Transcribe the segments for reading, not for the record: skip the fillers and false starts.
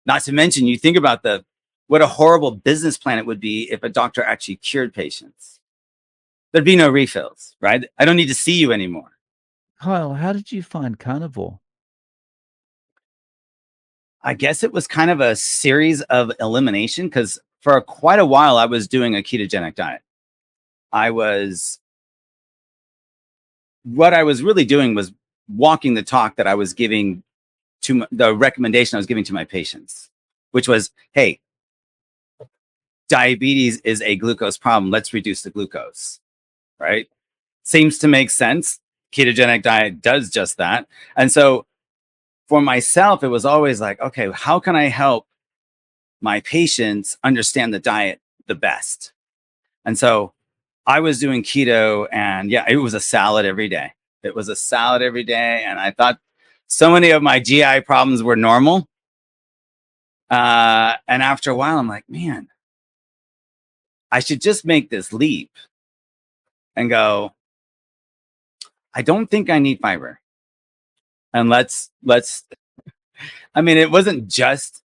Not to mention, you think about what a horrible business plan it would be if a doctor actually cured patients. There'd be no refills, right? I don't need to see you anymore. Kyle, how did you find carnivore? I guess it was kind of a series of elimination because for quite a while I was doing a ketogenic diet. What I was really doing was walking the talk that I was giving the recommendation I was giving to my patients, which was, hey, diabetes is a glucose problem. Let's reduce the glucose, right? Seems to make sense. Ketogenic diet does just that. And so for myself, it was always like, okay, how can I help my patients understand the diet the best? And so I was doing keto, and yeah, it was a salad every day. It was a salad every day. And I thought so many of my GI problems were normal. And after a while, I'm like, man, I should just make this leap and go, I don't think I need fiber. And I mean, it wasn't just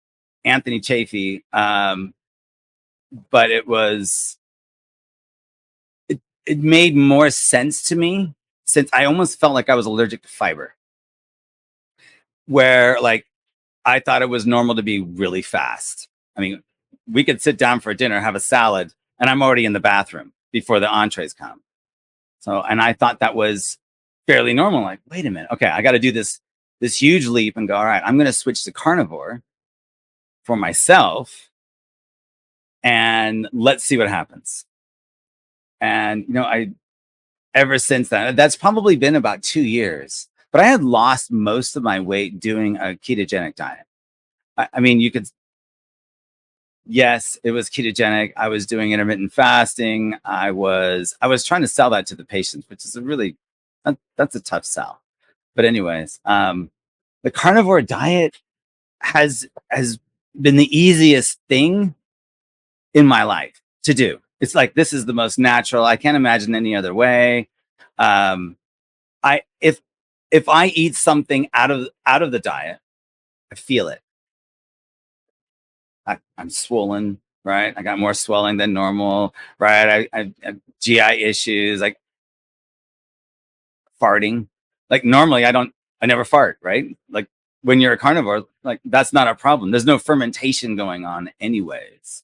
Anthony Chafee, but it made more sense to me since I almost felt like I was allergic to fiber, where like I thought it was normal to be really fast. I mean, we could sit down for dinner, have a salad, and I'm already in the bathroom before the entrees come. So, and I thought that was fairly normal. Like, wait a minute. Okay, I got to do this huge leap and go, all right, I'm going to switch to carnivore for myself and let's see what happens. And, ever since then, that's probably been about 2 years, but I had lost most of my weight doing a ketogenic diet. I mean, yes, it was ketogenic. I was doing intermittent fasting. I was trying to sell that to the patients, which is that's a tough sell. But anyways, the carnivore diet has been the easiest thing in my life to do. It's like, this is the most natural. I can't imagine any other way. If I eat something out of the diet, I feel it. I'm swollen, right? I got more swelling than normal, right? I have GI issues, like farting. Like normally I never fart, right? Like when you're a carnivore, like that's not a problem. There's no fermentation going on anyways.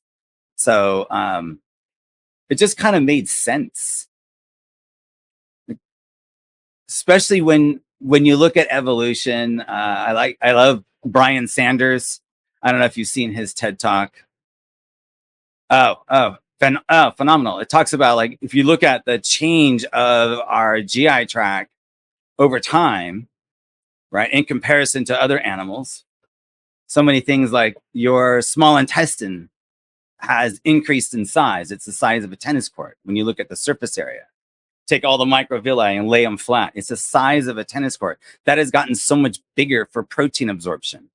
So it just kind of made sense. Especially when you look at evolution. I love Brian Sanders. I don't know if you've seen his TED Talk. Phenomenal. It talks about, like, if you look at the change of our GI tract over time, right, in comparison to other animals, so many things like your small intestine has increased in size. It's the size of a tennis court when you look at the surface area. Take all the microvilli and lay them flat. It's the size of a tennis court. That has gotten so much bigger for protein absorption,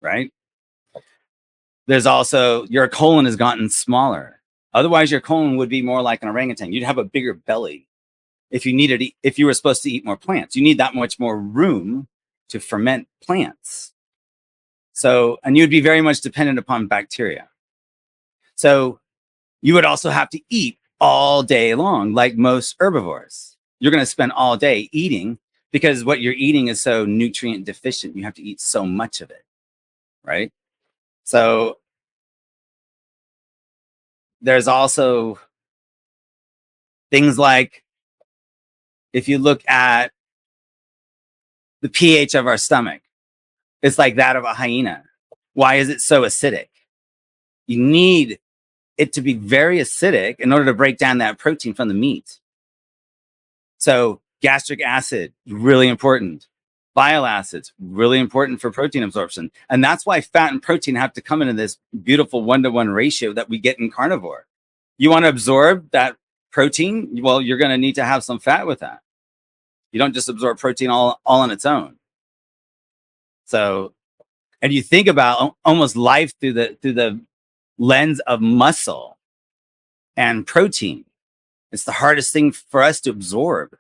right? There's also, your colon has gotten smaller. Otherwise, your colon would be more like an orangutan. You'd have a bigger belly if you were supposed to eat more plants. You need that much more room to ferment plants. So, and you'd be very much dependent upon bacteria. So you would also have to eat all day long, like most herbivores. You're going to spend all day eating because what you're eating is so nutrient deficient. You have to eat so much of it, right? So there's also things like, if you look at the pH of our stomach, it's like that of a hyena. Why is it so acidic? You need it to be very acidic in order to break down that protein from the meat. So gastric acid, really important. Bile acids, really important for protein absorption. And that's why fat and protein have to come into this beautiful 1-to-1 ratio that we get in carnivore. You want to absorb that protein? Well, you're going to need to have some fat with that. You don't just absorb protein all on its own. So, and you think about almost life through the lens of muscle and protein. It's the hardest thing for us to absorb,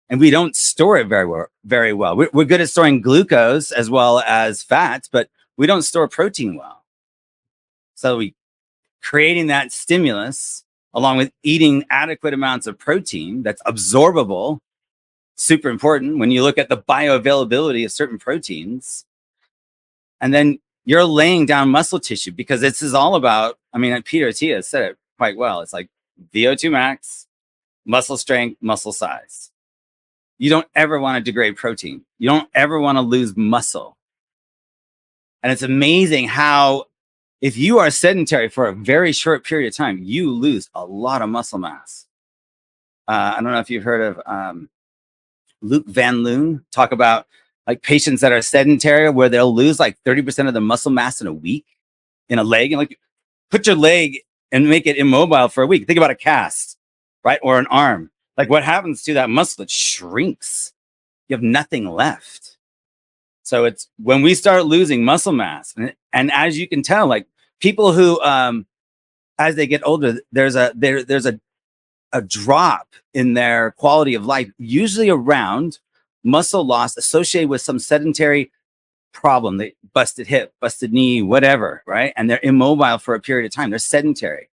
and we don't store it very well. We're good at storing glucose as well as fats, but we don't store protein well. So we creating that stimulus along with eating adequate amounts of protein that's absorbable, super important when you look at the bioavailability of certain proteins. And then you're laying down muscle tissue, because this is all about, I mean, Peter Attia said it quite well. It's like VO2 max, muscle strength, muscle size. You don't ever want to degrade protein. You don't ever want to lose muscle. And it's amazing how, if you are sedentary for a very short period of time, you lose a lot of muscle mass. I don't know if you've heard of Luke Van Loon talk about like patients that are sedentary, where they'll lose like 30% of the muscle mass in a week in a leg. And like, put your leg and make it immobile for a week. Think about a cast, right? Or an arm. Like, what happens to that muscle? It shrinks. You have nothing left. So it's when we start losing muscle mass, and as you can tell, like people who, as they get older, there's a drop in their quality of life, usually around muscle loss associated with some sedentary problem. They busted hip, busted knee, whatever, right? And they're immobile for a period of time. They're sedentary.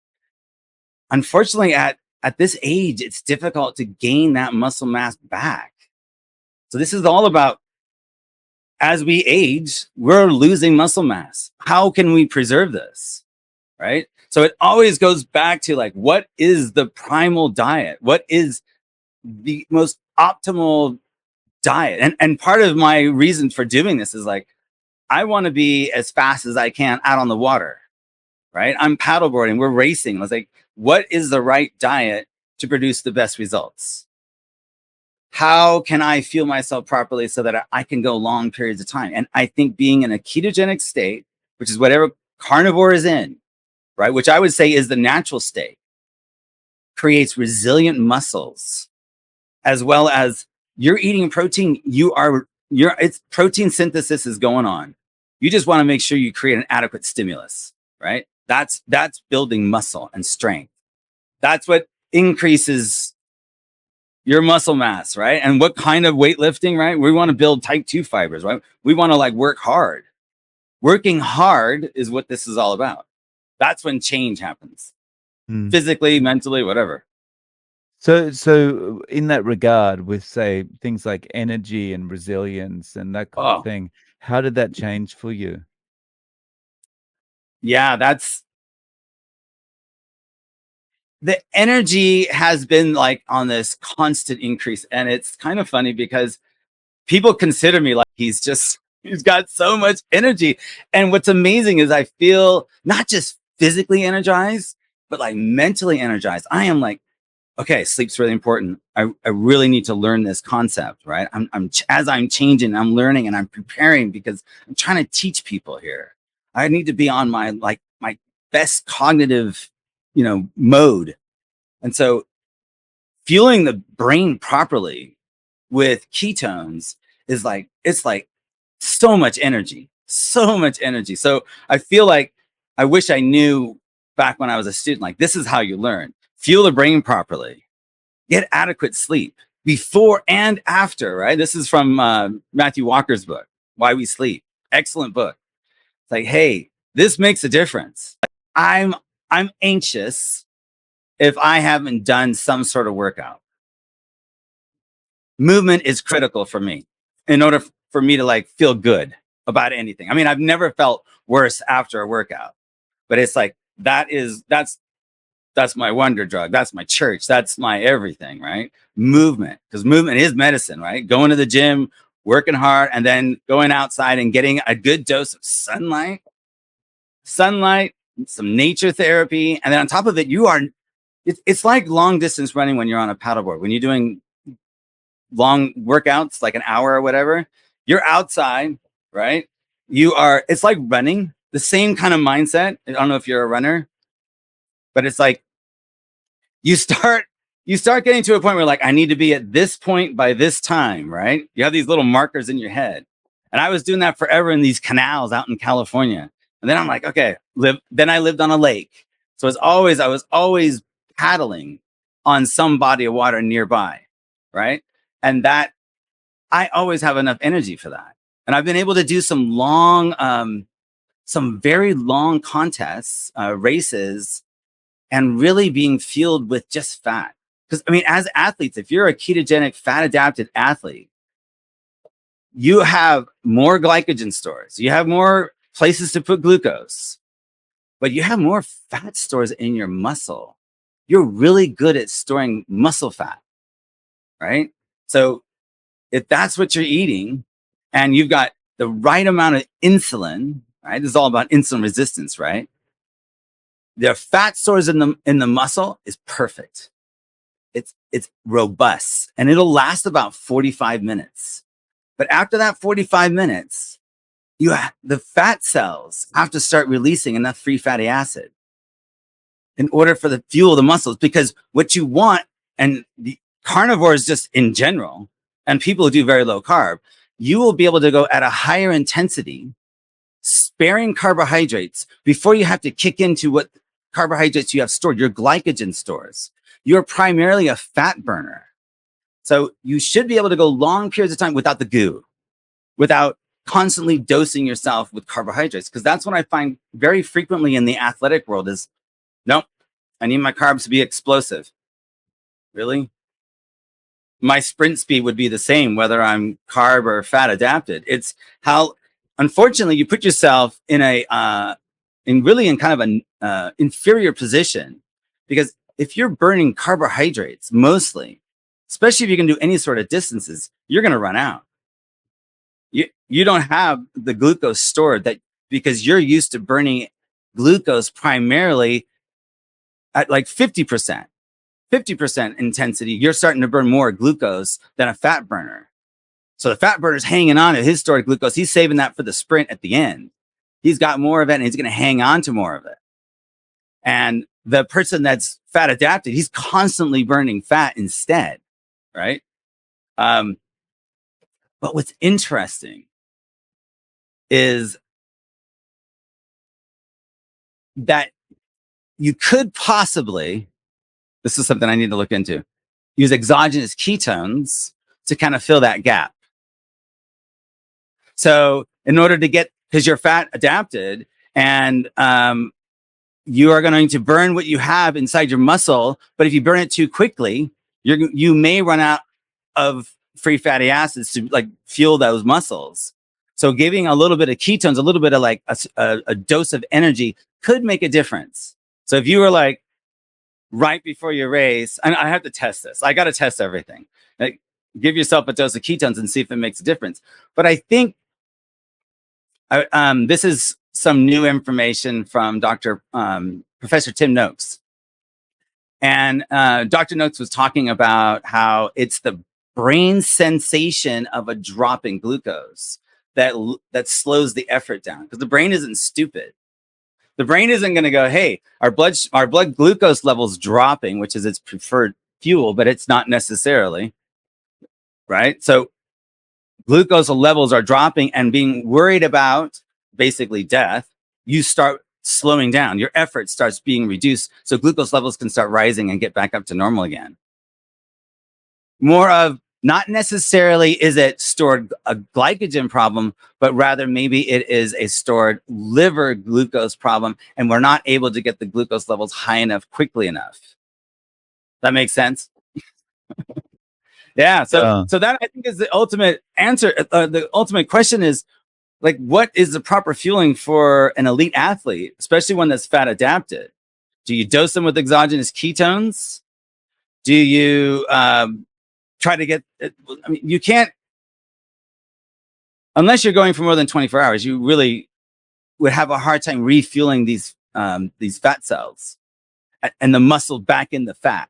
Unfortunately, at this age, it's difficult to gain that muscle mass back. So this is all about, as we age, we're losing muscle mass. How can we preserve this, right? So it always goes back to like, what is the primal diet? What is the most optimal diet? And part of my reason for doing this is like, I want to be as fast as I can out on the water, right? I'm paddleboarding, we're racing. I was like, what is the right diet to produce the best results? How can I fuel myself properly so that I can go long periods of time? And I think being in a ketogenic state, which is whatever carnivore is in, right? Which I would say is the natural state, creates resilient muscles, as well as you're eating protein. It's protein synthesis is going on. You just want to make sure you create an adequate stimulus, right? That's building muscle and strength. That's what increases your muscle mass, right? And what kind of weightlifting, right? We want to build type 2 fibers, right? We want to like work hard. Working hard is what this is all about. That's when change happens. Physically, mentally, whatever. So in that regard, with say things like energy and resilience and that kind of thing, how did that change for you? Yeah, the energy has been like on this constant increase. And it's kind of funny because people consider me like he's got so much energy. And what's amazing is I feel not just physically energized, but like mentally energized. I am like, okay, sleep's really important. I really need to learn this concept, right? As I'm changing, I'm learning and I'm preparing because I'm trying to teach people here. I need to be on my best cognitive, mode. And so fueling the brain properly with ketones is like, it's like so much energy, so much energy. So I feel like I wish I knew back when I was a student, like this is how you learn. Fuel the brain properly, get adequate sleep before and after, right? This is from Matthew Walker's book, Why We Sleep. Excellent book. It's like, hey, this makes a difference. I'm anxious if I haven't done some sort of workout. Movement is critical for me in order for me to like feel good about anything. I mean, I've never felt worse after a workout, but it's like, that's my wonder drug. That's my church. That's my everything, right? Movement, because movement is medicine, right? Going to the gym, working hard, and then going outside and getting a good dose of sunlight, some nature therapy. And then on top of it, it's like long distance running when you're on a paddleboard. When you're doing long workouts, like an hour or whatever, you're outside, right? It's like running, the same kind of mindset. I don't know if you're a runner, but it's like you start getting to a point where like, I need to be at this point by this time, right? You have these little markers in your head. And I was doing that forever in these canals out in California. And then I'm like, okay, then I lived on a lake. So I was always paddling on some body of water nearby, right? And that I always have enough energy for that. And I've been able to do some long some very long contests, races, and really being fueled with just fat. Because I mean, as athletes, if you're a ketogenic, fat adapted athlete, you have more glycogen stores, you have more places to put glucose, but you have more fat stores in your muscle. You're really good at storing muscle fat, right? So if that's what you're eating and you've got the right amount of insulin, right? This is all about insulin resistance, right? The fat stores in the muscle is perfect. It's robust and it'll last about 45 minutes. But after that 45 minutes, the fat cells have to start releasing enough free fatty acid in order for the fuel the muscles. Because what you want, and the carnivores just in general, and people who do very low carb, you will be able to go at a higher intensity, sparing carbohydrates before you have to kick into what carbohydrates you have stored, your glycogen stores. You're primarily a fat burner. So you should be able to go long periods of time without the goo, without constantly dosing yourself with carbohydrates. Because that's what I find very frequently in the athletic world is, nope, I need my carbs to be explosive. Really? My sprint speed would be the same whether I'm carb or fat adapted. It's how, unfortunately, you put yourself in in kind of an inferior position, because if you're burning carbohydrates mostly, especially if you can do any sort of distances, you're going to run out. You don't have the glucose stored, that because you're used to burning glucose primarily at like 50% intensity. You're starting to burn more glucose than a fat burner. So the fat burner's hanging on to his stored glucose. He's saving that for the sprint at the end. He's got more of it and he's going to hang on to more of it. And the person that's fat adapted, he's constantly burning fat instead, right? But what's interesting is that you could possibly, this is something I need to look into, use exogenous ketones to kind of fill that gap. So in order to get, because you're fat adapted and you are going to burn what you have inside your muscle, but if you burn it too quickly, you may run out of free fatty acids to like fuel those muscles. So giving a little bit of ketones, a little bit of like a dose of energy could make a difference. So if you were like right before your race, and I have to test this, I got to test everything. Like, give yourself a dose of ketones and see if it makes a difference. But I think this is some new information from Professor Tim Noakes. And Dr. Noakes was talking about how it's the brain sensation of a drop in glucose that slows the effort down, because the brain isn't stupid. The brain isn't going to go, hey, our blood glucose level's dropping, which is its preferred fuel, but it's not necessarily, right? So glucose levels are dropping, and being worried about basically death, you start slowing down. Your effort starts being reduced, so glucose levels can start rising and get back up to normal again. More of, not necessarily is it stored a glycogen problem, but rather maybe it is a stored liver glucose problem, and we're not able to get the glucose levels high enough quickly enough. That makes sense? Yeah. So that, I think, is the ultimate answer. The ultimate question is, like, what is the proper fueling for an elite athlete, especially one that's fat adapted? Do you dose them with exogenous ketones? Do you try to get, I mean, you can't, unless you're going for more than 24 hours, you really would have a hard time refueling these fat cells and the muscle back in the fat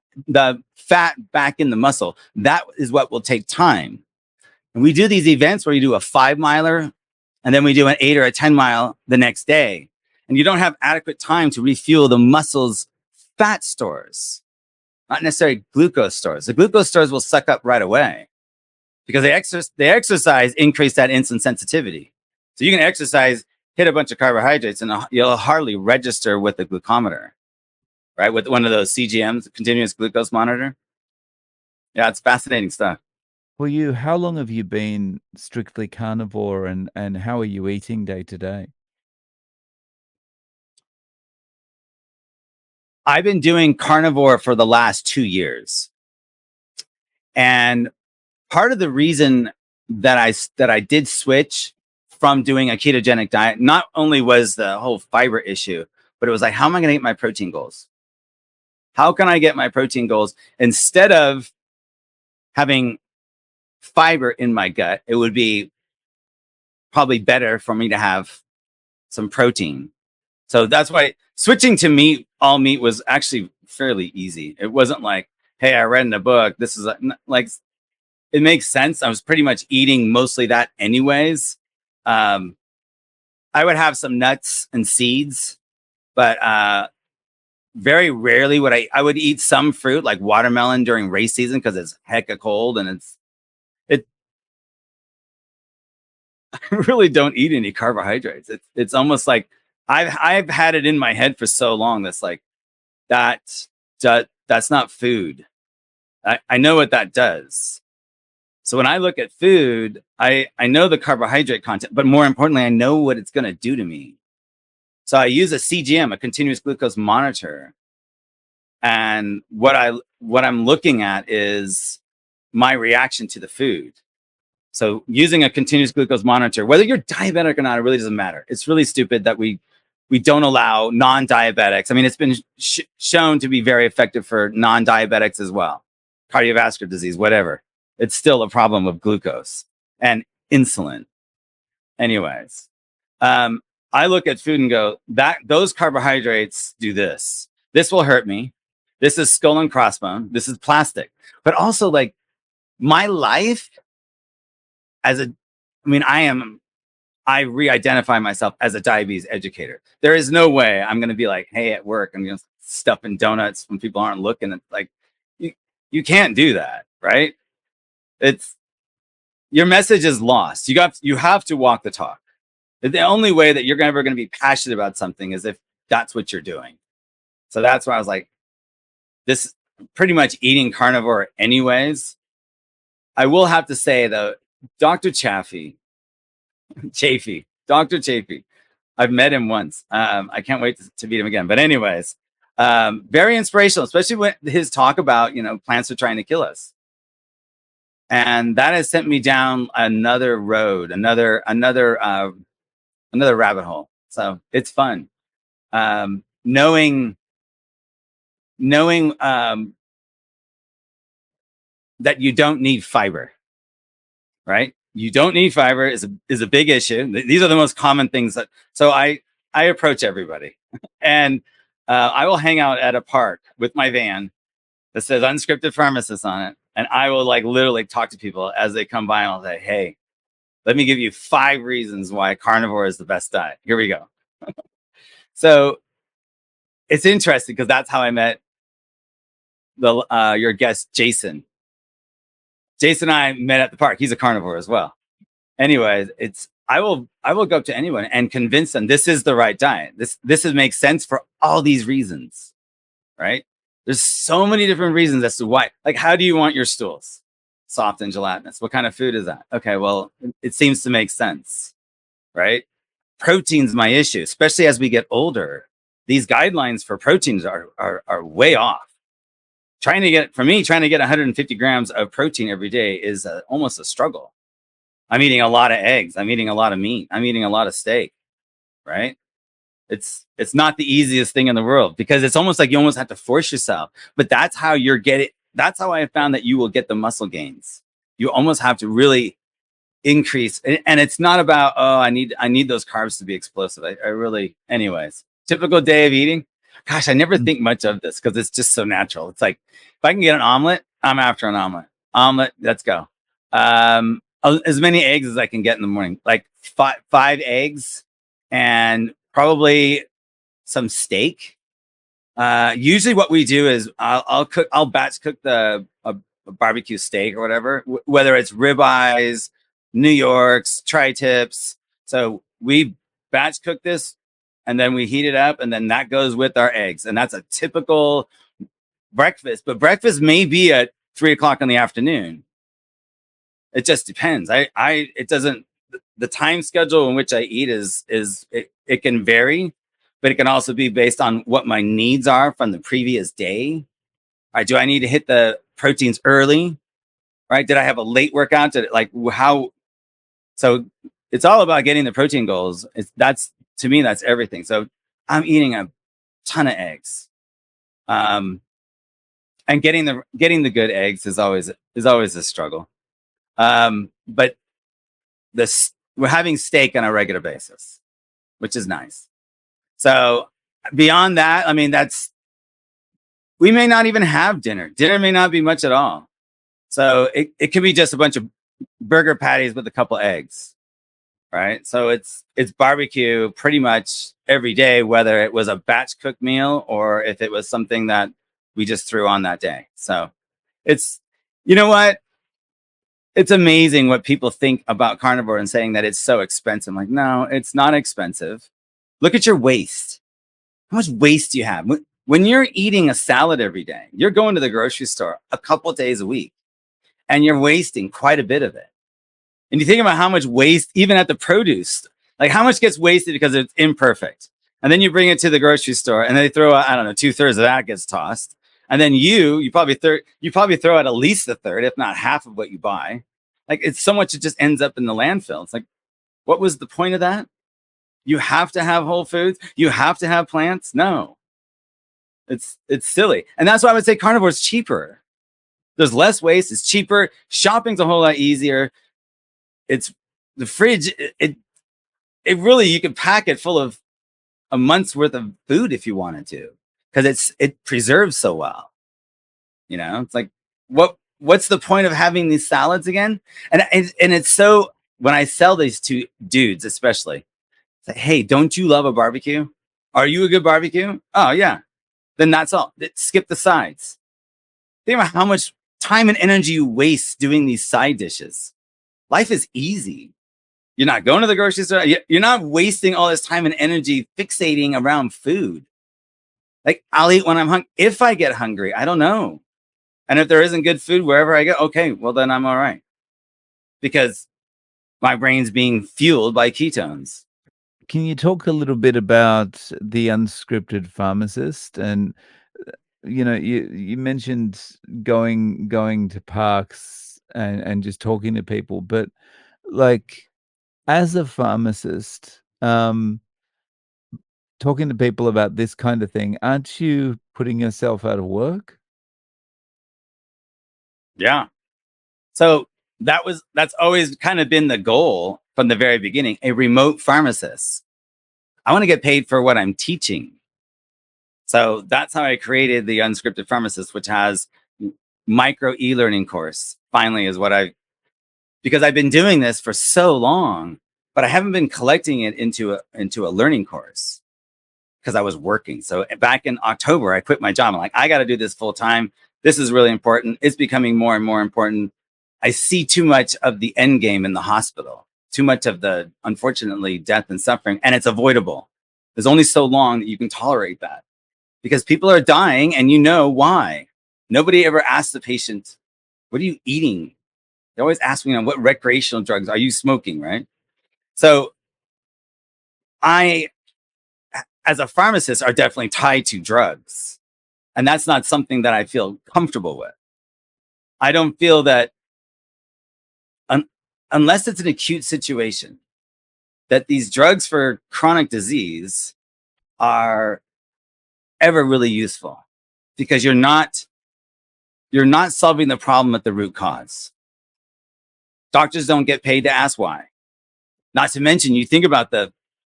back in the muscle. That is what will take time. And we do these events where you do a 5 miler and then we do an 8 or a 10 mile the next day. And you don't have adequate time to refuel the muscle's fat stores, not necessarily glucose stores. The glucose stores will suck up right away because they exercise increase that insulin sensitivity. So you can exercise, hit a bunch of carbohydrates, and you'll hardly register with the glucometer, right? With one of those CGMs, continuous glucose monitor. Yeah, it's fascinating stuff. For you, how long have you been strictly carnivore, and how are you eating day to day? I've been doing carnivore for the last 2 years. And part of the reason that I did switch from doing a ketogenic diet, not only was the whole fiber issue, but it was like, how am I going to get my protein goals? How can I get my protein goals instead of having fiber in my gut? It would be probably better for me to have some protein. So that's why switching to meat, all meat, was actually fairly easy. It wasn't like, hey, I read in a book, this is like, it makes sense. I was pretty much eating mostly that anyways. I would have some nuts and seeds, but very rarely would I would eat some fruit like watermelon during race season because it's hecka cold and it I really don't eat any carbohydrates. It's almost like I've had it in my head for so long that's like that's not food. I know what that does. So when I look at food, I know the carbohydrate content, but more importantly, I know what it's going to do to me. So I use a CGM, a continuous glucose monitor. And what I'm looking at is my reaction to the food. So using a continuous glucose monitor, whether you're diabetic or not, it really doesn't matter. It's really stupid that we don't allow non-diabetics. I mean, it's been shown to be very effective for non-diabetics as well. Cardiovascular disease, whatever. It's still a problem of glucose and insulin. Anyways, I look at food and go, that those carbohydrates do this. This will hurt me. This is skull and crossbone. This is plastic. But also, like, my life as a, I mean, I re-identify myself as a diabetes educator. There is no way I'm going to be like, hey, at work, I'm just stuffing donuts when people aren't looking. It's like, you can't do that, right? It's, your message is lost. You have to walk the talk. The only way that you're ever going to be passionate about something is if that's what you're doing. So that's why I was like, this pretty much eating carnivore anyways. I will have to say though, Dr. Dr. Chafee, I've met him once. I can't wait to meet him again. But anyways, very inspirational, especially when his talk about, plants are trying to kill us. And that has sent me down another road, another rabbit hole. So it's fun. Knowing that you don't need fiber, right? You don't need fiber is a big issue. These are the most common things so I approach everybody and I will hang out at a park with my van that says unscripted pharmacist on it. And I will like literally talk to people as they come by and I'll say, hey, let me give you 5 reasons why carnivore is the best diet. Here we go. So it's interesting because that's how I met your guest, Jason. Jason and I met at the park. He's a carnivore as well. Anyways, I will go up to anyone and convince them this is the right diet. This makes sense for all these reasons, right? There's so many different reasons as to why. Like, how do you want your stools? Soft and gelatinous. What kind of food is that? Okay, well, it seems to make sense, right? Protein's my issue, especially as we get older. These guidelines for proteins are way off. Trying to get 150 grams of protein every day is almost a struggle. I'm eating a lot of eggs. I'm eating a lot of meat. I'm eating a lot of steak, right? It's not the easiest thing in the world because it's almost like you almost have to force yourself. But that's how that's how I have found that you will get the muscle gains. You almost have to really increase. And it's not about, oh, I need those carbs to be explosive. I really, anyways, typical day of eating. Gosh, I never think much of this because it's just so natural. It's like, if I can get an omelet, I'm after an omelet. Omelet, let's go. As many eggs as I can get in the morning, like 5 eggs and probably some steak. Usually what we do is I'll batch cook a barbecue steak or whatever, whether it's ribeyes, New Yorks, tri-tips. So we batch cook this and then we heat it up and then that goes with our eggs. And that's a typical breakfast, but breakfast may be at 3 o'clock in the afternoon. It just depends. It doesn't, the time schedule in which I eat it can vary, but it can also be based on what my needs are from the previous day. Right? Do I need to hit the proteins early? Right? Did I have a late workout? Did it, like how? So it's all about getting the protein goals. That's to me, that's everything. So I'm eating a ton of eggs, and getting the good eggs is always a struggle. But we're having steak on a regular basis, which is nice. So beyond that, I mean, we may not even have dinner. Dinner may not be much at all. So it could be just a bunch of burger patties with a couple eggs, right? So it's barbecue pretty much every day, whether it was a batch cooked meal or if it was something that we just threw on that day. So it's, you know what? It's amazing what people think about carnivore and saying that it's so expensive. I'm like, no, it's not expensive. Look at your waste. How much waste do you have? When you're eating a salad every day, you're going to the grocery store a couple days a week and you're wasting quite a bit of it. And you think about how much waste, even at the produce, like how much gets wasted because it's imperfect. And then you bring it to the grocery store and they throw out, I don't know, 2/3 of that gets tossed. And then you probably throw out at least a third, if not half of what you buy. Like it's so much, it just ends up in the landfill. It's like, what was the point of that? You have to have whole foods. You have to have plants. No, it's silly. And that's why I would say carnivore is cheaper. There's less waste. It's cheaper. Shopping's a whole lot easier. It's the fridge. It really, you could pack it full of a month's worth of food if you wanted to, because it preserves so well. You know, it's like, what's the point of having these salads again? And it's so, when I sell these to dudes, especially, it's like, hey, don't you love a barbecue? Are you a good barbecue? Oh yeah. Then that's all. Skip the sides. Think about how much time and energy you waste doing these side dishes. Life is easy. You're not going to the grocery store. You're not wasting all this time and energy fixating around food. Like, I'll eat when I'm hungry. If I get hungry, I don't know. And if there isn't good food wherever I go, okay, well, then I'm all right. Because my brain's being fueled by ketones. Can you talk a little bit about the unscripted pharmacist? And you mentioned going to parks and just talking to people, but like as a pharmacist, talking to people about this kind of thing, aren't you putting yourself out of work? Yeah. So that's always kind of been the goal from the very beginning, a remote pharmacist. I want to get paid for what I'm teaching. So that's how I created the Unscripted Pharmacist, which has micro e-learning course. Finally, is because I've been doing this for so long, but I haven't been collecting it into a learning course because I was working. So back in October, I quit my job. I'm like, I got to do this full time. This is really important. It's becoming more and more important. I see too much of the end game in the hospital, too much of the, unfortunately, death and suffering, and it's avoidable. There's only so long that you can tolerate that because people are dying and you know why. Nobody ever asks the patient, what are you eating? They always ask me, what recreational drugs are you smoking, right? So I, as a pharmacist, are definitely tied to drugs. And that's not something that I feel comfortable with. I don't feel that unless it's an acute situation, that these drugs for chronic disease are ever really useful because you're not solving the problem at the root cause. Doctors don't get paid to ask why. Not to mention, you think about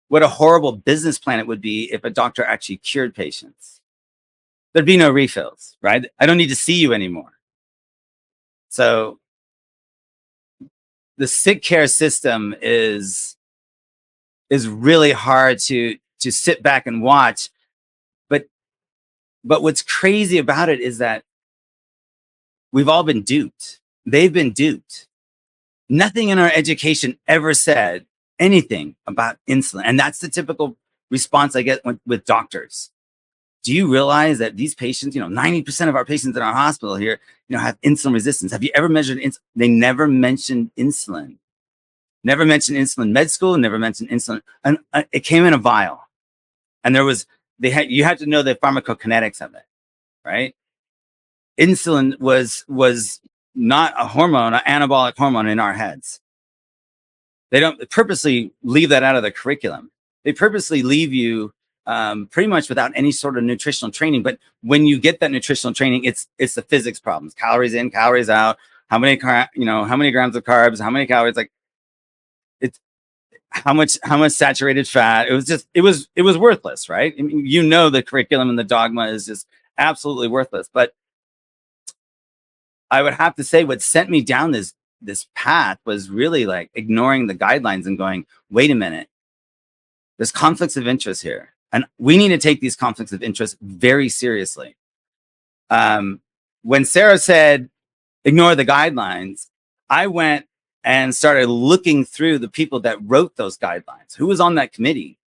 what a horrible business plan it would be if a doctor actually cured patients. There'd be no refills, right? I don't need to see you anymore. So the sick care system is really hard to sit back and watch. But what's crazy about it is that we've all been duped. They've been duped. Nothing in our education ever said anything about insulin. And that's the typical response I get with doctors. Do you realize that these patients, 90% of our patients in our hospital here, have insulin resistance? Have you ever measured insulin? They never mentioned insulin. Never mentioned insulin med school, never mentioned insulin. And it came in a vial. And you had to know the pharmacokinetics of it, right? Insulin was not a hormone, an anabolic hormone in our heads. They don't purposely leave that out of the curriculum. They purposely leave you pretty much without any sort of nutritional training. But when you get that nutritional training, it's the physics problems: calories in, calories out. How many how many grams of carbs? How many calories? Like it's how much saturated fat. It was worthless, right? I mean, the curriculum and the dogma is just absolutely worthless. But I would have to say what sent me down this path was really like ignoring the guidelines and going, wait a minute, there's conflicts of interest here. And we need to take these conflicts of interest very seriously. When Sarah said, ignore the guidelines, I went and started looking through the people that wrote those guidelines, who was on that committee.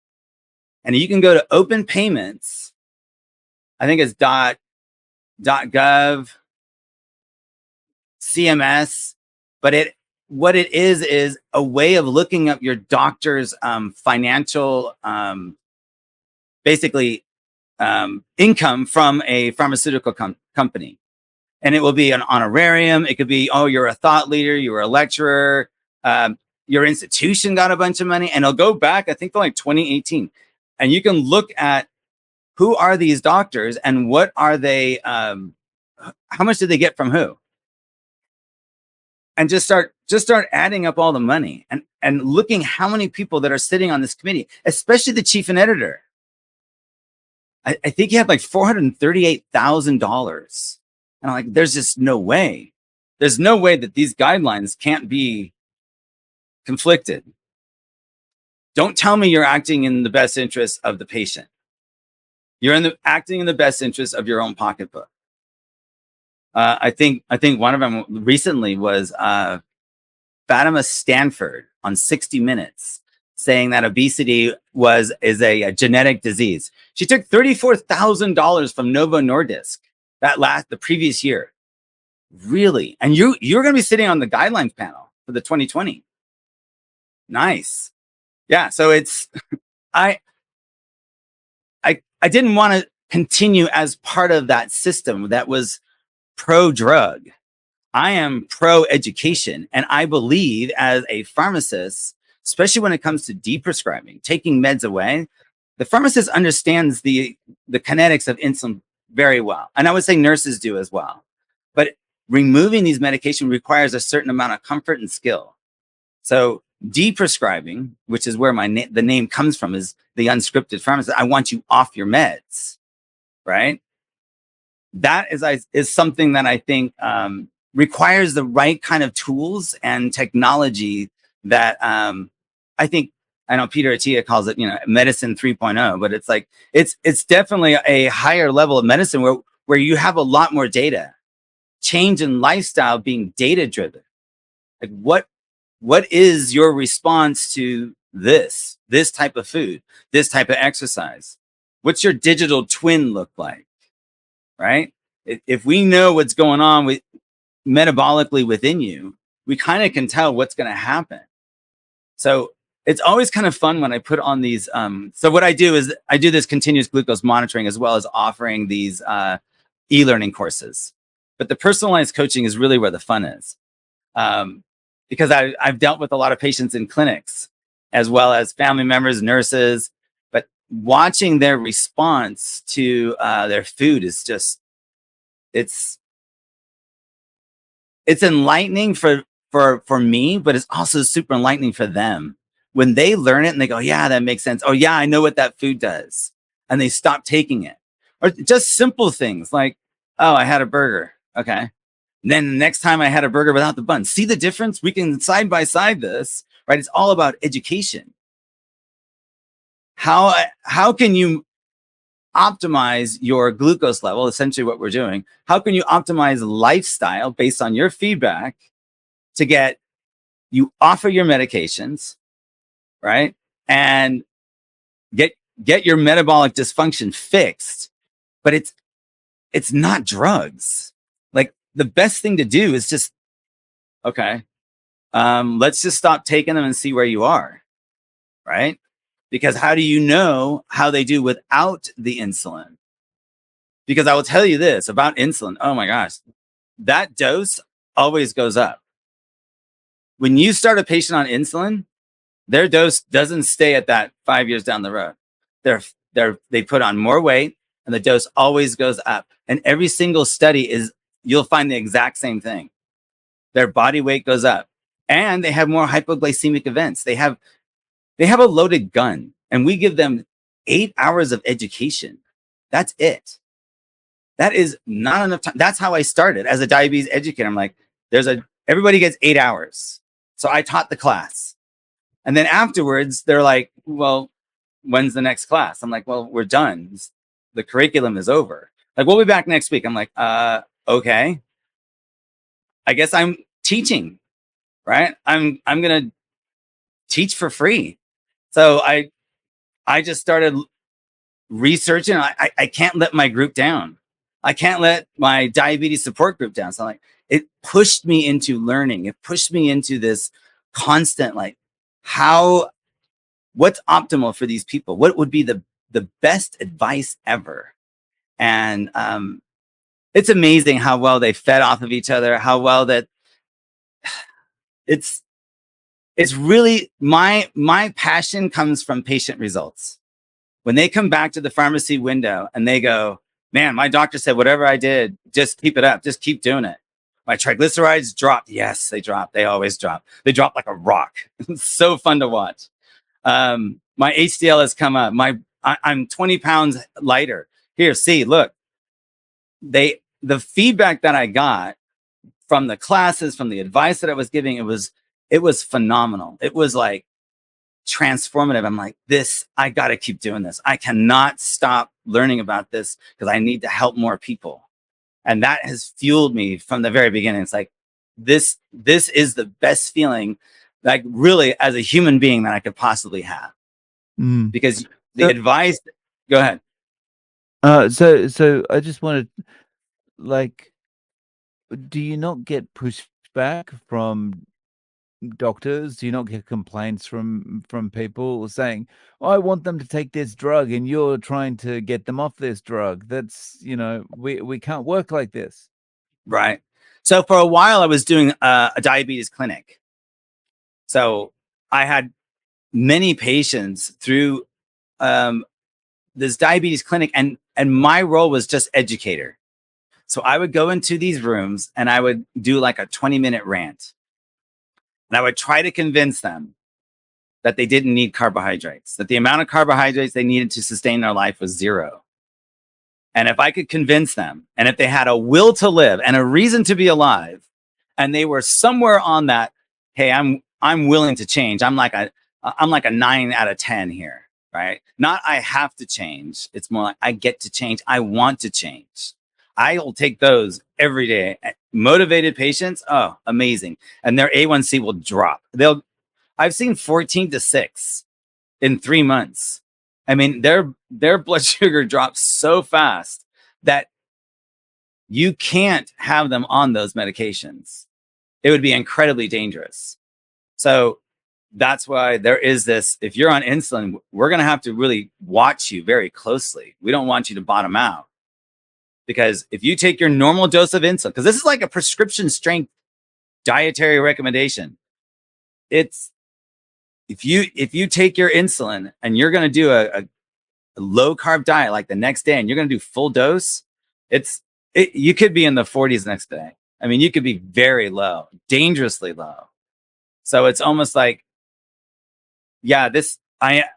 And you can go to open payments. I think it's .gov, CMS, but what it is a way of looking up your doctor's financial, basically income from a pharmaceutical company. And it will be an honorarium. It could be, oh, you're a thought leader, you were a lecturer, your institution got a bunch of money, and it'll go back, I think, to like 2018. And you can look at who are these doctors and what are they, how much did they get from who? And just start adding up all the money and looking how many people that are sitting on this committee, especially the chief and editor. I think he had like $438,000. And I'm like, there's just no way. There's no way that these guidelines can't be conflicted. Don't tell me you're acting in the best interest of the patient. You're acting in the best interest of your own pocketbook. I think one of them recently was Fatima Stanford on 60 Minutes saying that obesity is a genetic disease. She took $34,000 from Novo Nordisk the previous year. Really? And you're going to be sitting on the guidelines panel for the 2020. Nice. Yeah. So it's, I didn't want to continue as part of that system that was pro-drug. I am pro-education. And I believe as a pharmacist, especially when it comes to deprescribing, taking meds away, the pharmacist understands the kinetics of insulin very well. And I would say nurses do as well. But removing these medications requires a certain amount of comfort and skill. So deprescribing, which is where the name comes from, is the unscripted pharmacist. I want you off your meds, right? That is something that I think requires the right kind of tools and technology that I think, I know Peter Attia calls it, medicine 3.0, but it's like, it's definitely a higher level of medicine where you have a lot more data. Change in lifestyle being data driven. Like what is your response to this type of food, this type of exercise? What's your digital twin look like? Right? If we know what's going on with metabolically within you, we kind of can tell what's going to happen. So it's always kind of fun when I put on these. So what I do is I do this continuous glucose monitoring as well as offering these e-learning courses. But the personalized coaching is really where the fun is. Because I've dealt with a lot of patients in clinics as well as family members, nurses, but watching their response to their food is just, it's enlightening for me, but it's also super enlightening for them when they learn it and they go, yeah, that makes sense. Oh yeah, I know what that food does. And they stop taking it. Or just simple things like, oh, I had a burger. Okay. And then the next time I had a burger without the bun. See the difference? We can side by side this, right? It's all about education. How can you optimize your glucose level? Essentially what we're doing. How can you optimize lifestyle based on your feedback to get you off of your medications, right? And get your metabolic dysfunction fixed. But it's not drugs. Like the best thing to do is just, okay, let's just stop taking them and see where you are, right? Because how do you know how they do without the insulin? Because I will tell you this about insulin. Oh my gosh, that dose always goes up. When you start a patient on insulin, their dose doesn't stay at that 5 years down the road. They put on more weight and the dose always goes up. And every single study you'll find the exact same thing. Their body weight goes up and they have more hypoglycemic events. They have a loaded gun and we give them 8 hours of education. That's it. That is not enough time. That's how I started as a diabetes educator. I'm like, everybody gets 8 hours. So I taught the class. And then afterwards, they're like, well, when's the next class? I'm like, well, we're done. The curriculum is over. Like, we'll be back next week. I'm like, okay. I guess I'm teaching, right? I'm going to teach for free. So I just started researching. I can't let my group down. I can't let my diabetes support group down. So it pushed me into learning. It pushed me into this constant, what's optimal for these people? What would be the best advice ever? And it's amazing how well they fed off of each other, how well that it's really my passion comes from patient results. When they come back to the pharmacy window and they go, man, my doctor said whatever I did, just keep it up, just keep doing it. My triglycerides dropped. Yes, they dropped. They always drop. They drop like a rock. It's so fun to watch. My HDL has come up. I'm 20 pounds lighter. Here, see, look. The feedback that I got from the classes, from the advice that I was giving, it was phenomenal. It was like transformative. I'm like, I got to keep doing this. I cannot stop learning about this because I need to help more people. And that has fueled me from the very beginning. It's like, this is the best feeling, like really as a human being that I could possibly have. Because the advice, go ahead. So I just wanted, like, do you not get pushback from doctors? Do you not get complaints from people saying, I want them to take this drug and you're trying to get them off this drug? That's, we can't work like this. Right. So for a while I was doing a diabetes clinic. So I had many patients through this diabetes clinic, and my role was just educator. So I would go into these rooms and I would do like a 20-minute rant. And I would try to convince them that they didn't need carbohydrates, that the amount of carbohydrates they needed to sustain their life was 0. And if I could convince them, and if they had a will to live and a reason to be alive, and they were somewhere on that, hey, I'm willing to change. I'm like a 9 out of 10 here, right? Not I have to change. It's more like I get to change. I want to change. I will take those every day. Motivated patients, oh, amazing. And their A1C will drop. I've seen 14 to 6 in 3 months. I mean, their blood sugar drops so fast that you can't have them on those medications. It would be incredibly dangerous. So that's why there is this, if you're on insulin, we're going to have to really watch you very closely. We don't want you to bottom out. Because if you take your normal dose of insulin, because this is like a prescription strength dietary recommendation. It's if you take your insulin and you're going to do a low carb diet like the next day and you're going to do full dose, you could be in the 40s next day. I mean, you could be very low, dangerously low. So it's almost like, yeah,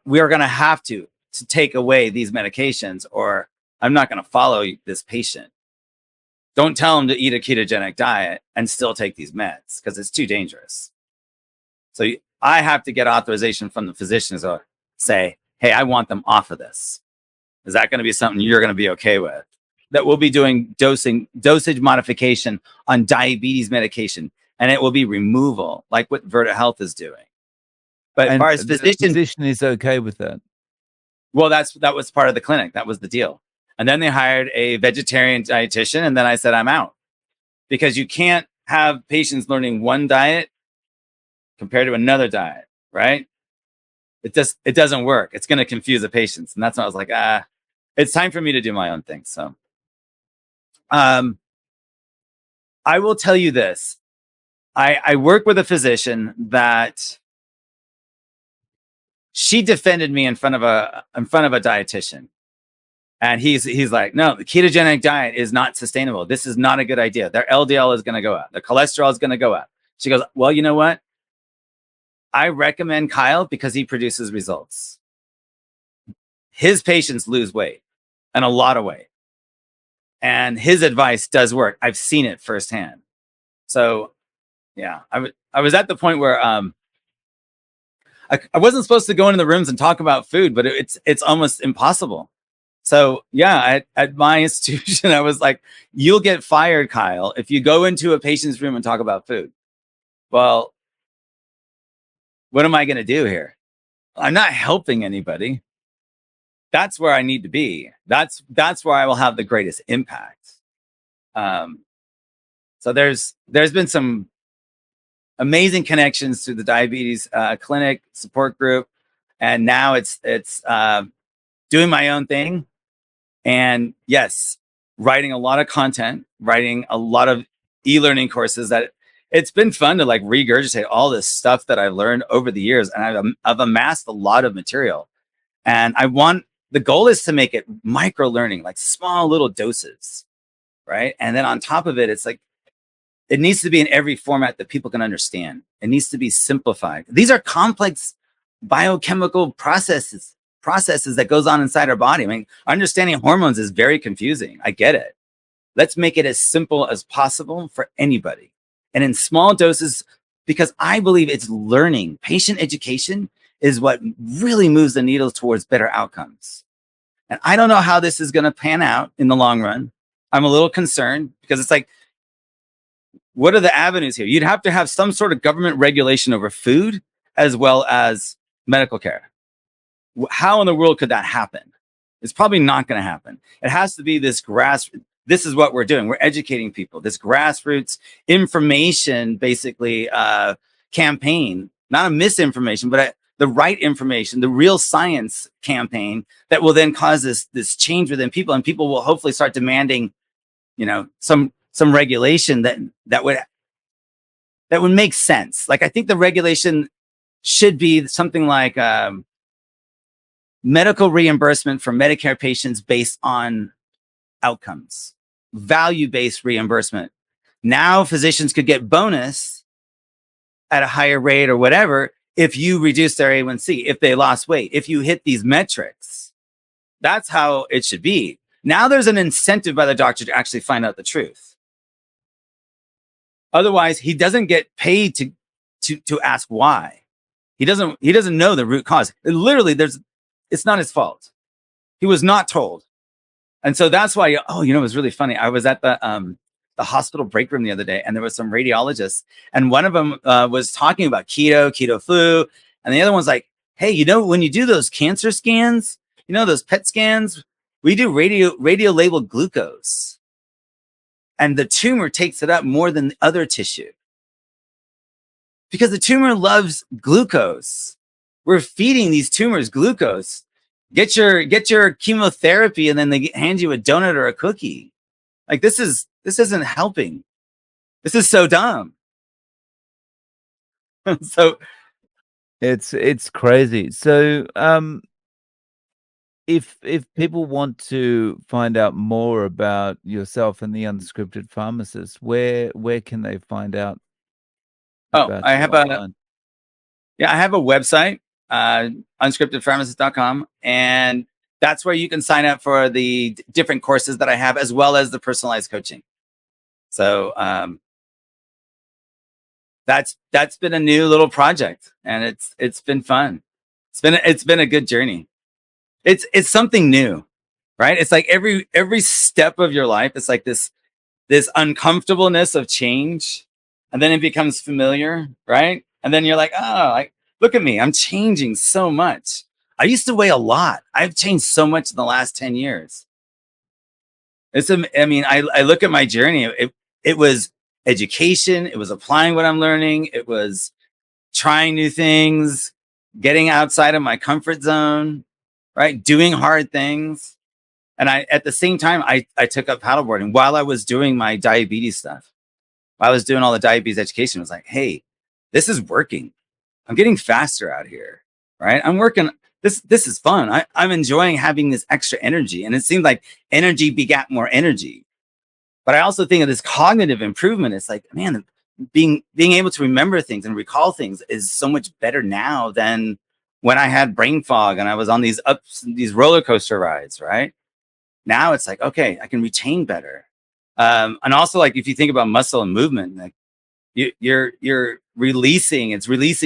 we are going to have to take away these medications, or I'm not going to follow this patient. Don't tell them to eat a ketogenic diet and still take these meds because it's too dangerous. So I have to get authorization from the physicians or say, hey, I want them off of this. Is that going to be something you're going to be okay with? That we'll be doing dosage modification on diabetes medication, and it will be removal, like what Verta Health is doing. But as far as the physician is okay with that. Well, that was part of the clinic. That was the deal. And then they hired a vegetarian dietitian, and then I said, I'm out. Because you can't have patients learning one diet compared to another diet, right? it doesn't work. It's going to confuse the patients. And that's when I was like, it's time for me to do my own thing. So, I will tell you this. I work with a physician that she defended me in front of a dietitian. And he's like, no, the ketogenic diet is not sustainable. This is not a good idea. Their LDL is going to go up. Their cholesterol is going to go up. She goes, well, you know what? I recommend Kyle because he produces results. His patients lose weight, and a lot of weight. And his advice does work. I've seen it firsthand. So yeah, I was at the point where I wasn't supposed to go into the rooms and talk about food, but it's almost impossible. So yeah, at my institution, I was like, you'll get fired, Kyle, if you go into a patient's room and talk about food. Well, what am I going to do here? I'm not helping anybody. That's where I need to be. That's where I will have the greatest impact. So there's been some amazing connections through the diabetes clinic support group, and now it's doing my own thing. And yes, writing a lot of content, writing a lot of e-learning courses that it's been fun to like regurgitate all this stuff that I've learned over the years. And I've amassed a lot of material, and the goal is to make it micro learning, like small little doses. Right. And then on top of it, it's like, it needs to be in every format that people can understand. It needs to be simplified. These are complex biochemical processes that goes on inside our body. I mean, understanding hormones is very confusing. I get it. Let's make it as simple as possible for anybody, and in small doses, because I believe it's learning. Patient education is what really moves the needle towards better outcomes. And I don't know how this is going to pan out in the long run. I'm a little concerned because it's like, what are the avenues here? You'd have to have some sort of government regulation over food as well as medical care. How in the world could that happen? It's probably not going to happen. It has to be this this is what we're doing. We're educating people. This grassroots information, basically, campaign, not a misinformation, but the right information, the real science campaign that will then cause this change within people, and people will hopefully start demanding, some regulation that would make sense. Like, I think the regulation should be something like medical reimbursement for Medicare patients based on outcomes, value-based reimbursement. Now physicians could get bonus at a higher rate or whatever if you reduce their A1C, if they lost weight, if you hit these metrics. That's how it should be. Now there's an incentive by the doctor to actually find out the truth. Otherwise, he doesn't get paid to ask why. He doesn't know the root cause. Literally, it's not his fault. He was not told. And so that's why, it was really funny. I was at the hospital break room the other day, and there was some radiologists, and one of them was talking about keto flu. And the other one's like, hey, when you do those cancer scans, those PET scans, we do radio labeled glucose. And the tumor takes it up more than the other tissue because the tumor loves glucose. We're feeding these tumors glucose. Get your chemotherapy, and then they hand you a donut or a cookie. Like, this isn't helping. This is so dumb. So it's crazy. So if people want to find out more about yourself and the Unscripted Pharmacist, where can they find out about I you have online? I have a website, unscriptedpharmacist.com, and that's where you can sign up for the different courses that I have, as well as the personalized coaching. So that's been a new little project, and it's been fun. It's been a good journey. It's something new, right? It's like every step of your life, it's like this uncomfortableness of change, and then it becomes familiar, right? And then you're like, oh, look at me, I'm changing so much. I used to weigh a lot. I've changed so much in the last 10 years. I look at my journey. It was education. It was applying what I'm learning. It was trying new things, getting outside of my comfort zone, right? Doing hard things. And at the same time, I took up paddleboarding while I was doing my diabetes stuff. While I was doing all the diabetes education, I was like, hey, this is working. I'm getting faster out here, right? I'm working. This is fun. I'm enjoying having this extra energy. And it seemed like energy begat more energy. But I also think of this cognitive improvement. It's like, man, being able to remember things and recall things is so much better now than when I had brain fog and I was on these roller coaster rides, right? Now it's like, okay, I can retain better. And also, like, if you think about muscle and movement, like you're it's releasing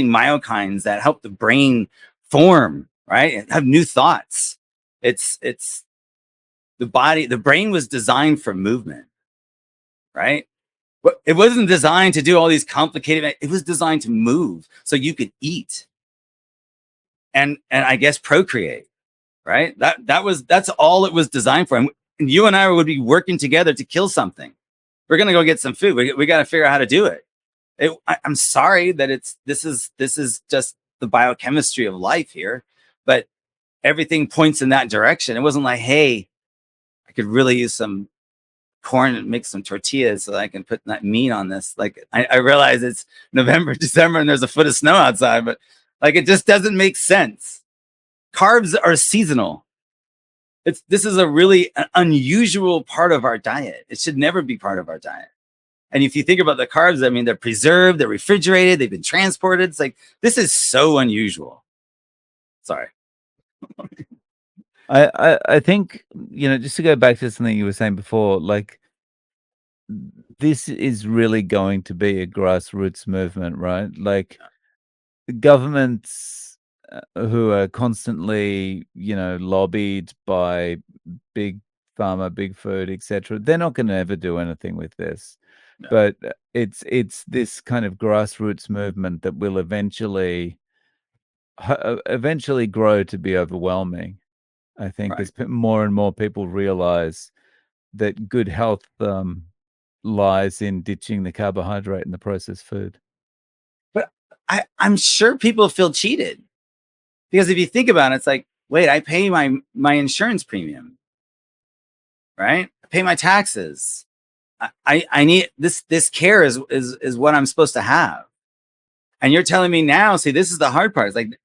myokines that help the brain form, right? And have new thoughts. It's the brain was designed for movement, right? But it wasn't designed to do all these complicated, it was designed to move so you could eat and I guess procreate, right? That's all it was designed for. And you and I would be working together to kill something. We're gonna go get some food. We got to figure out how to do it. I'm sorry that this is just the biochemistry of life here, but everything points in that direction. It wasn't like, hey, I could really use some corn and make some tortillas so that I can put that meat on this. Like I realize it's November, December, and there's a foot of snow outside, but like it just doesn't make sense. Carbs are seasonal. This is a really unusual part of our diet. It should never be part of our diet. And if you think about the carbs, I mean, they're preserved, they're refrigerated, they've been transported. It's like, this is so unusual. Sorry. I think, just to go back to something you were saying before, like this is really going to be a grassroots movement, right? Like governments who are constantly, lobbied by big pharma, big food, etc. They're not going to ever do anything with this. No. But it's this kind of grassroots movement that will eventually grow to be overwhelming. I think Right. as more and more people realize that good health lies in ditching the carbohydrate and the processed food. But I'm sure people feel cheated because if you think about it, it's like, wait, I pay my insurance premium, right? I pay my taxes. I need this care is what I'm supposed to have. And you're telling me now, see, this is the hard part. It's like,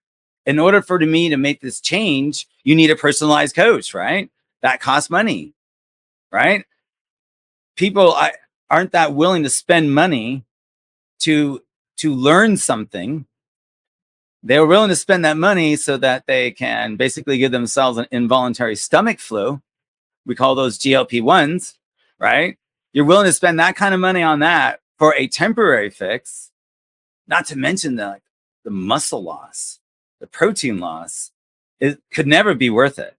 in order for me to make this change, you need a personalized coach, right? That costs money, right? People aren't that willing to spend money to learn something. They're willing to spend that money so that they can basically give themselves an involuntary stomach flu. We call those GLP-1s, right? You're willing to spend that kind of money on that for a temporary fix, not to mention the muscle loss, the protein loss. It could never be worth it,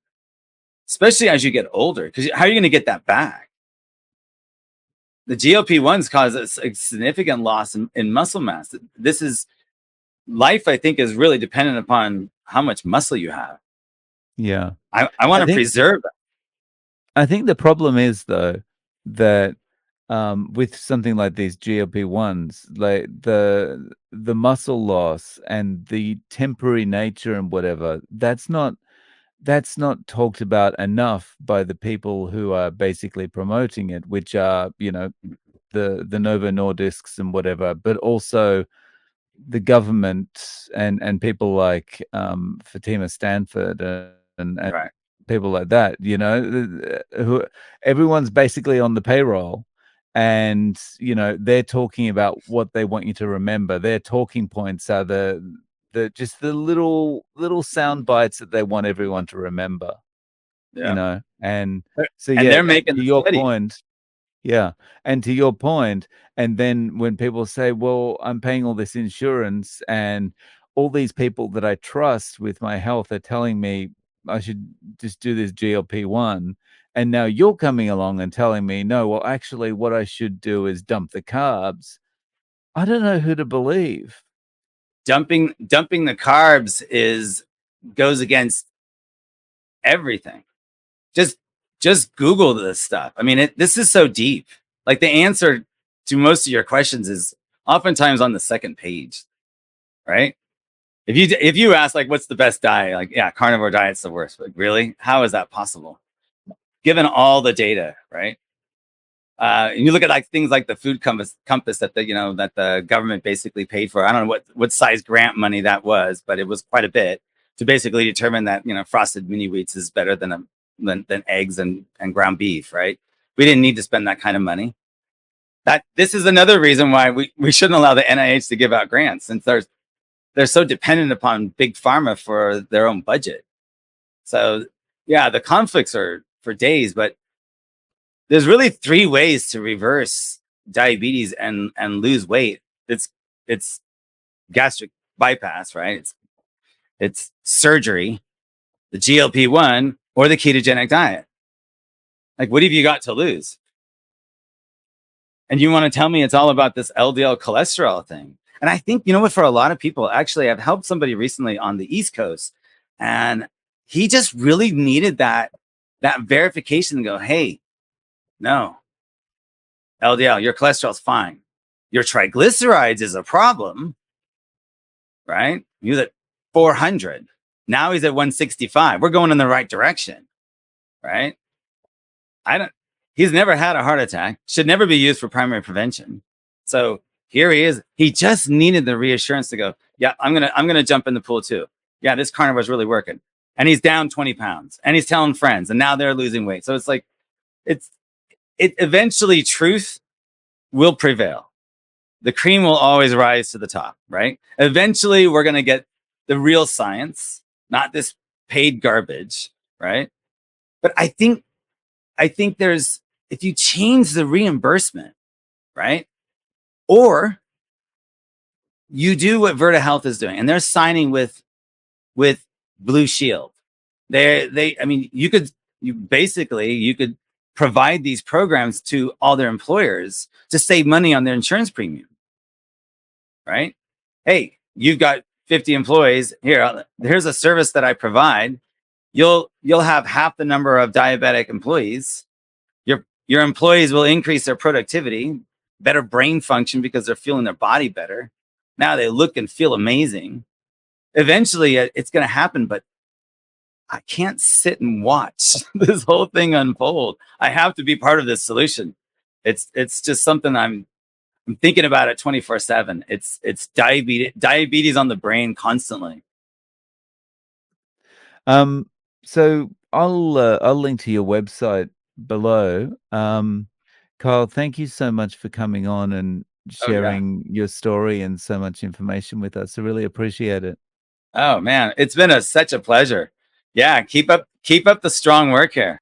especially as you get older, because how are you going to get that back? The GLP-1s cause a significant loss in muscle mass. This is life, I think, is really dependent upon how much muscle you have. Yeah. I want I to think preserve that. I think the problem is though that with something like these GLP-1s, like the muscle loss and the temporary nature and whatever, that's not talked about enough by the people who are basically promoting it, which are, the Novo Nordisks and whatever, but also the government and people like Fatima Stanford and Right. people like that, who everyone's basically on the payroll, and they're talking about what they want you to remember. Their talking points are the just the little sound bites that they want everyone to remember, Yeah. and so And yeah, they're and making to the your study. point, yeah. And to your point, and then when people say, well, I'm paying all this insurance and all these people that I trust with my health are telling me I should just do this GLP-1. And now you're coming along and telling me, no, well, actually, what I should do is dump the carbs. I don't know who to believe. Dumping the carbs goes against everything. Just Google this stuff. I mean, this is so deep. Like the answer to most of your questions is oftentimes on the second page, right? If you ask like what's the best diet, like yeah, carnivore diet's the worst. Like really, how is that possible? Given all the data, right? And you look at like things like the food compass that that the government basically paid for. I don't know what size grant money that was, but it was quite a bit to basically determine that frosted mini wheats is better than eggs and ground beef, right? We didn't need to spend that kind of money. That this is another reason why we shouldn't allow the NIH to give out grants, since they're so dependent upon big pharma for their own budget. So yeah, the conflicts are for days, but there's really three ways to reverse diabetes and lose weight. It's gastric bypass, right? It's surgery, the GLP-1, or the ketogenic diet. Like, what have you got to lose? And you want to tell me it's all about this LDL cholesterol thing? And I think, you know what, for a lot of people, actually, I've helped somebody recently on the East Coast, and he just really needed that verification to go, hey, no, LDL, your cholesterol's fine. Your triglycerides is a problem, right? He was at 400. Now he's at 165. We're going in the right direction, right? He's never had a heart attack, should never be used for primary prevention. So here he is. He just needed the reassurance to go, yeah, I'm gonna jump in the pool too. Yeah, this carnivore is really working. And he's down 20 pounds and he's telling friends and now they're losing weight. So it's like, it eventually truth will prevail. The cream will always rise to the top, right? Eventually we're going to get the real science, not this paid garbage, right? But I think there's, if you change the reimbursement, right? Or you do what Verta Health is doing, and they're signing with Blue Shield. I mean, you could provide these programs to all their employers to save money on their insurance premium, right? Hey, you've got 50 employees here. Here's a service that I provide. You'll have half the number of diabetic employees. Your employees will increase their productivity, better brain function because they're feeling their body better. Now they look and feel amazing. Eventually it's going to happen, but I can't sit and watch this whole thing unfold. I have to be part of this solution. It's just something I'm thinking about it 24/7. It's diabetes on the brain constantly. So I'll link to your website below. Kyle, thank you so much for coming on and Oh yeah. sharing your story and so much information with us. I really appreciate it. Oh man, it's been such a pleasure. Yeah, keep up the strong work here.